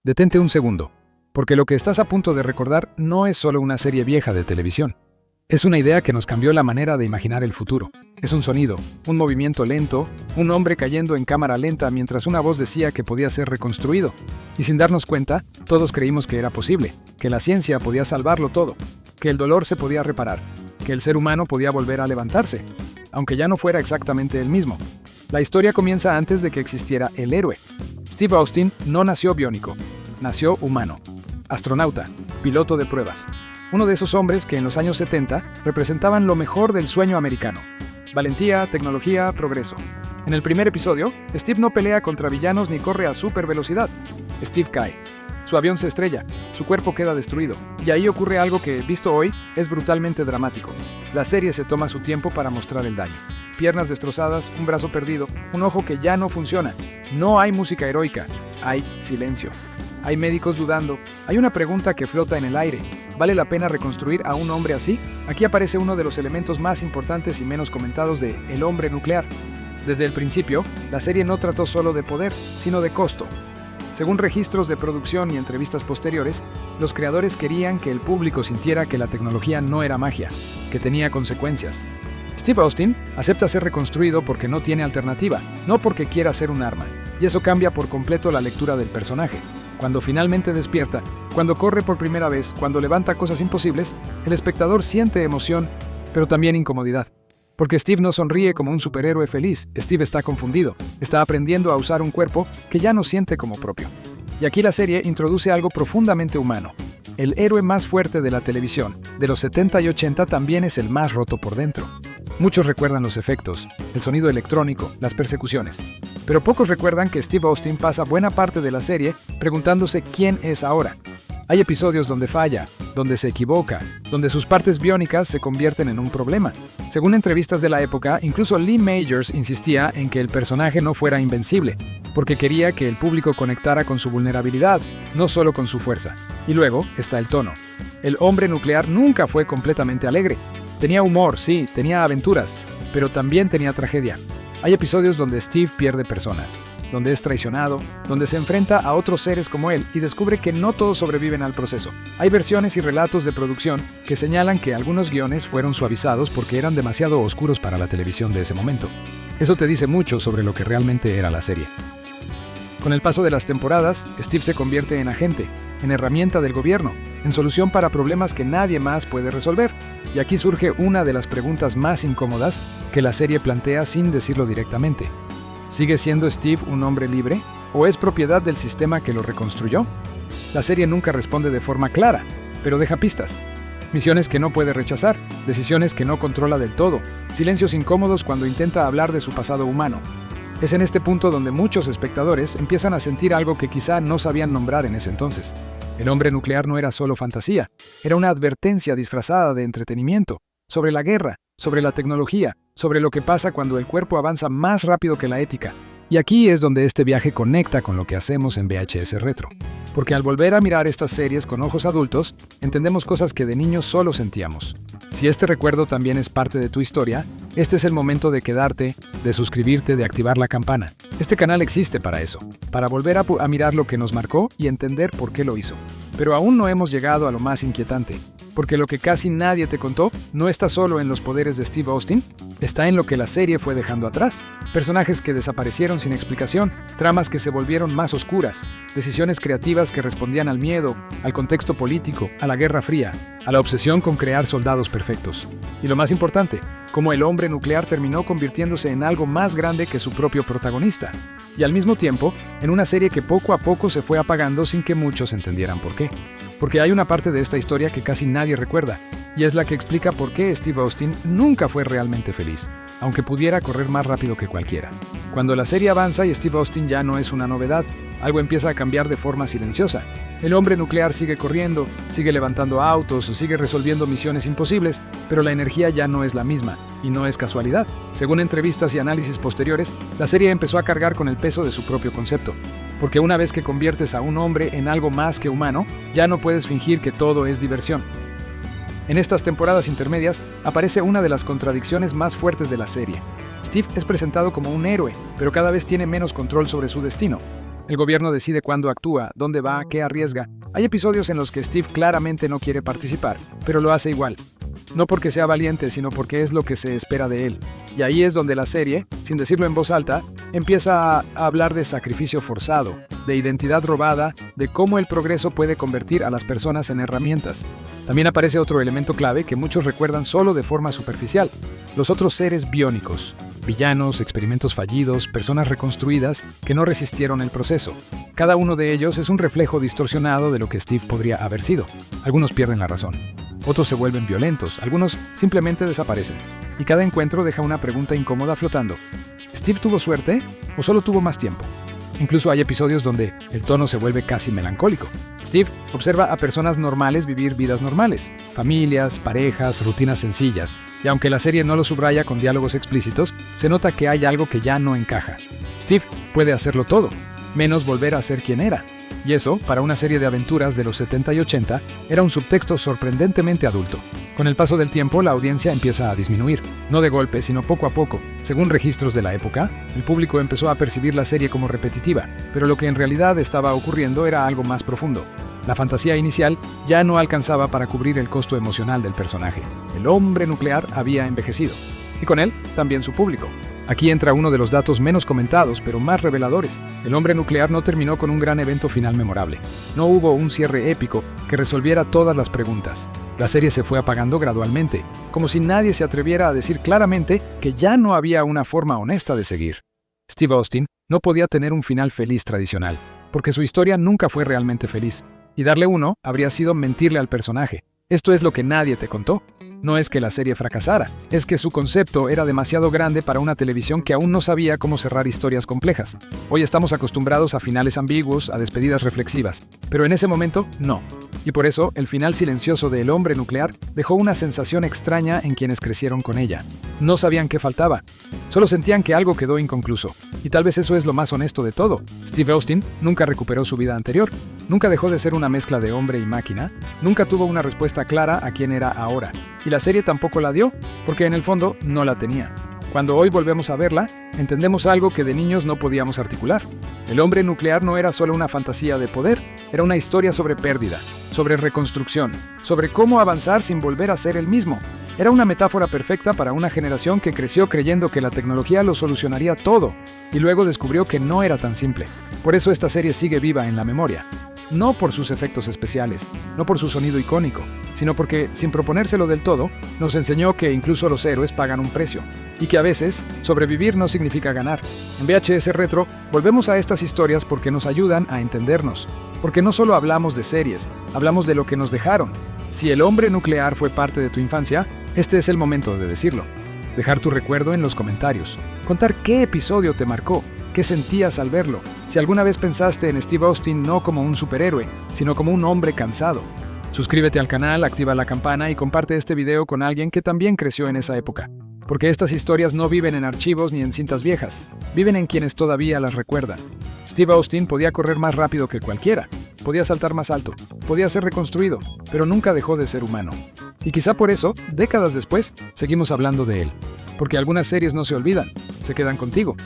Detente un segundo, porque lo que estás a punto de recordar no es solo una serie vieja de televisión. Es una idea que nos cambió la manera de imaginar el futuro. Es un sonido, un movimiento lento, un hombre cayendo en cámara lenta mientras una voz decía que podía ser reconstruido. Y sin darnos cuenta, todos creímos que era posible, que la ciencia podía salvarlo todo, que el dolor se podía reparar, que el ser humano podía volver a levantarse, aunque ya no fuera exactamente el mismo. La historia comienza antes de que existiera el héroe. Steve Austin no nació biónico, nació humano, astronauta, piloto de pruebas. Uno de esos hombres que en los años 70 representaban lo mejor del sueño americano. Valentía, tecnología, progreso. En el primer episodio, Steve no pelea contra villanos ni corre a super velocidad. Steve cae. Su avión se estrella, su cuerpo queda destruido, y ahí ocurre algo que, visto hoy, es brutalmente dramático. La serie se toma su tiempo para mostrar el daño. Piernas destrozadas, un brazo perdido, un ojo que ya no funciona. No hay música heroica, hay silencio. Hay médicos dudando, hay una pregunta que flota en el aire. ¿Vale la pena reconstruir a un hombre así? Aquí aparece uno de los elementos más importantes y menos comentados de El hombre nuclear. Desde el principio, la serie no trató solo de poder, sino de costo. Según registros de producción y entrevistas posteriores, los creadores querían que el público sintiera que la tecnología no era magia, que tenía consecuencias. Steve Austin acepta ser reconstruido porque no tiene alternativa, no porque quiera ser un arma, y eso cambia por completo la lectura del personaje. Cuando finalmente despierta, cuando corre por primera vez, cuando levanta cosas imposibles, el espectador siente emoción, pero también incomodidad. Porque Steve no sonríe como un superhéroe feliz, Steve está confundido, está aprendiendo a usar un cuerpo que ya no siente como propio. Y aquí la serie introduce algo profundamente humano. El héroe más fuerte de la televisión, de los 70 y 80, también es el más roto por dentro. Muchos recuerdan los efectos, el sonido electrónico, las persecuciones. Pero pocos recuerdan que Steve Austin pasa buena parte de la serie preguntándose quién es ahora. Hay episodios donde falla, donde se equivoca, donde sus partes biónicas se convierten en un problema. Según entrevistas de la época, incluso Lee Majors insistía en que el personaje no fuera invencible, porque quería que el público conectara con su vulnerabilidad, no solo con su fuerza. Y luego está el tono. El hombre nuclear nunca fue completamente alegre. Tenía humor, sí, tenía aventuras, pero también tenía tragedia. Hay episodios donde Steve pierde personas, donde es traicionado, donde se enfrenta a otros seres como él y descubre que no todos sobreviven al proceso. Hay versiones y relatos de producción que señalan que algunos guiones fueron suavizados porque eran demasiado oscuros para la televisión de ese momento. Eso te dice mucho sobre lo que realmente era la serie. Con el paso de las temporadas, Steve se convierte en agente, en herramienta del gobierno, en solución para problemas que nadie más puede resolver. Y aquí surge una de las preguntas más incómodas que la serie plantea sin decirlo directamente. ¿Sigue siendo Steve un hombre libre? ¿O es propiedad del sistema que lo reconstruyó? La serie nunca responde de forma clara, pero deja pistas. Misiones que no puede rechazar, decisiones que no controla del todo, silencios incómodos cuando intenta hablar de su pasado humano. Es en este punto donde muchos espectadores empiezan a sentir algo que quizá no sabían nombrar en ese entonces. El hombre nuclear no era solo fantasía, era una advertencia disfrazada de entretenimiento, sobre la guerra, sobre la tecnología, sobre lo que pasa cuando el cuerpo avanza más rápido que la ética. Y aquí es donde este viaje conecta con lo que hacemos en VHS Retro. Porque al volver a mirar estas series con ojos adultos, entendemos cosas que de niños solo sentíamos. Si este recuerdo también es parte de tu historia, este es el momento de quedarte, de suscribirte, de activar la campana. Este canal existe para eso, para volver a mirar lo que nos marcó y entender por qué lo hizo. Pero aún no hemos llegado a lo más inquietante, porque lo que casi nadie te contó no está solo en los poderes de Steve Austin, está en lo que la serie fue dejando atrás. Personajes que desaparecieron sin explicación, tramas que se volvieron más oscuras, decisiones creativas que respondían al miedo, al contexto político, a la Guerra Fría, a la obsesión con crear soldados perfectos. Y lo más importante, cómo el hombre nuclear terminó convirtiéndose en algo más grande que su propio protagonista. Y al mismo tiempo, en una serie que poco a poco se fue apagando sin que muchos entendieran por qué. Porque hay una parte de esta historia que casi nadie recuerda, y es la que explica por qué Steve Austin nunca fue realmente feliz, aunque pudiera correr más rápido que cualquiera. Cuando la serie avanza y Steve Austin ya no es una novedad, algo empieza a cambiar de forma silenciosa. El hombre nuclear sigue corriendo, sigue levantando autos o sigue resolviendo misiones imposibles, pero la energía ya no es la misma, y no es casualidad. Según entrevistas y análisis posteriores, la serie empezó a cargar con el peso de su propio concepto. Porque una vez que conviertes a un hombre en algo más que humano, ya no puedes fingir que todo es diversión. En estas temporadas intermedias aparece una de las contradicciones más fuertes de la serie. Steve es presentado como un héroe, pero cada vez tiene menos control sobre su destino. El gobierno decide cuándo actúa, dónde va, qué arriesga. Hay episodios en los que Steve claramente no quiere participar, pero lo hace igual. No porque sea valiente, sino porque es lo que se espera de él. Y ahí es donde la serie, sin decirlo en voz alta, empieza a hablar de sacrificio forzado, de identidad robada, de cómo el progreso puede convertir a las personas en herramientas. También aparece otro elemento clave que muchos recuerdan solo de forma superficial: los otros seres biónicos. Villanos, experimentos fallidos, personas reconstruidas que no resistieron el proceso. Cada uno de ellos es un reflejo distorsionado de lo que Steve podría haber sido. Algunos pierden la razón. Otros se vuelven violentos, algunos simplemente desaparecen. Y cada encuentro deja una pregunta incómoda flotando. ¿Steve tuvo suerte o solo tuvo más tiempo? Incluso hay episodios donde el tono se vuelve casi melancólico. Steve observa a personas normales vivir vidas normales, familias, parejas, rutinas sencillas. Y aunque la serie no lo subraya con diálogos explícitos, se nota que hay algo que ya no encaja. Steve puede hacerlo todo, menos volver a ser quien era. Y eso, para una serie de aventuras de los 70 y 80, era un subtexto sorprendentemente adulto. Con el paso del tiempo, la audiencia empieza a disminuir, no de golpe, sino poco a poco. Según registros de la época, el público empezó a percibir la serie como repetitiva, pero lo que en realidad estaba ocurriendo era algo más profundo. La fantasía inicial ya no alcanzaba para cubrir el costo emocional del personaje. El hombre nuclear había envejecido, y con él también su público. Aquí entra uno de los datos menos comentados, pero más reveladores. El hombre nuclear no terminó con un gran evento final memorable. No hubo un cierre épico que resolviera todas las preguntas. La serie se fue apagando gradualmente, como si nadie se atreviera a decir claramente que ya no había una forma honesta de seguir. Steve Austin no podía tener un final feliz tradicional, porque su historia nunca fue realmente feliz, y darle uno habría sido mentirle al personaje. Esto es lo que nadie te contó. No es que la serie fracasara, es que su concepto era demasiado grande para una televisión que aún no sabía cómo cerrar historias complejas. Hoy estamos acostumbrados a finales ambiguos, a despedidas reflexivas, pero en ese momento, no. Y por eso, el final silencioso de El hombre nuclear dejó una sensación extraña en quienes crecieron con ella. No sabían qué faltaba, solo sentían que algo quedó inconcluso. Y tal vez eso es lo más honesto de todo. Steve Austin nunca recuperó su vida anterior, nunca dejó de ser una mezcla de hombre y máquina, nunca tuvo una respuesta clara a quién era ahora. Y la serie tampoco la dio, porque en el fondo no la tenía. Cuando hoy volvemos a verla, entendemos algo que de niños no podíamos articular. El hombre nuclear no era solo una fantasía de poder, era una historia sobre pérdida, sobre reconstrucción, sobre cómo avanzar sin volver a ser el mismo. Era una metáfora perfecta para una generación que creció creyendo que la tecnología lo solucionaría todo, y luego descubrió que no era tan simple. Por eso esta serie sigue viva en la memoria. No por sus efectos especiales, no por su sonido icónico, sino porque, sin proponérselo del todo, nos enseñó que incluso los héroes pagan un precio, y que a veces, sobrevivir no significa ganar. En VHS Retro, volvemos a estas historias porque nos ayudan a entendernos, porque no solo hablamos de series, hablamos de lo que nos dejaron. Si El hombre nuclear fue parte de tu infancia, este es el momento de decirlo. Dejar tu recuerdo en los comentarios, contar qué episodio te marcó, qué sentías al verlo, si alguna vez pensaste en Steve Austin no como un superhéroe, sino como un hombre cansado. Suscríbete al canal, activa la campana y comparte este video con alguien que también creció en esa época. Porque estas historias no viven en archivos ni en cintas viejas, viven en quienes todavía las recuerdan. Steve Austin podía correr más rápido que cualquiera, podía saltar más alto, podía ser reconstruido, pero nunca dejó de ser humano. Y quizá por eso, décadas después, seguimos hablando de él. Porque algunas series no se olvidan, se quedan contigo.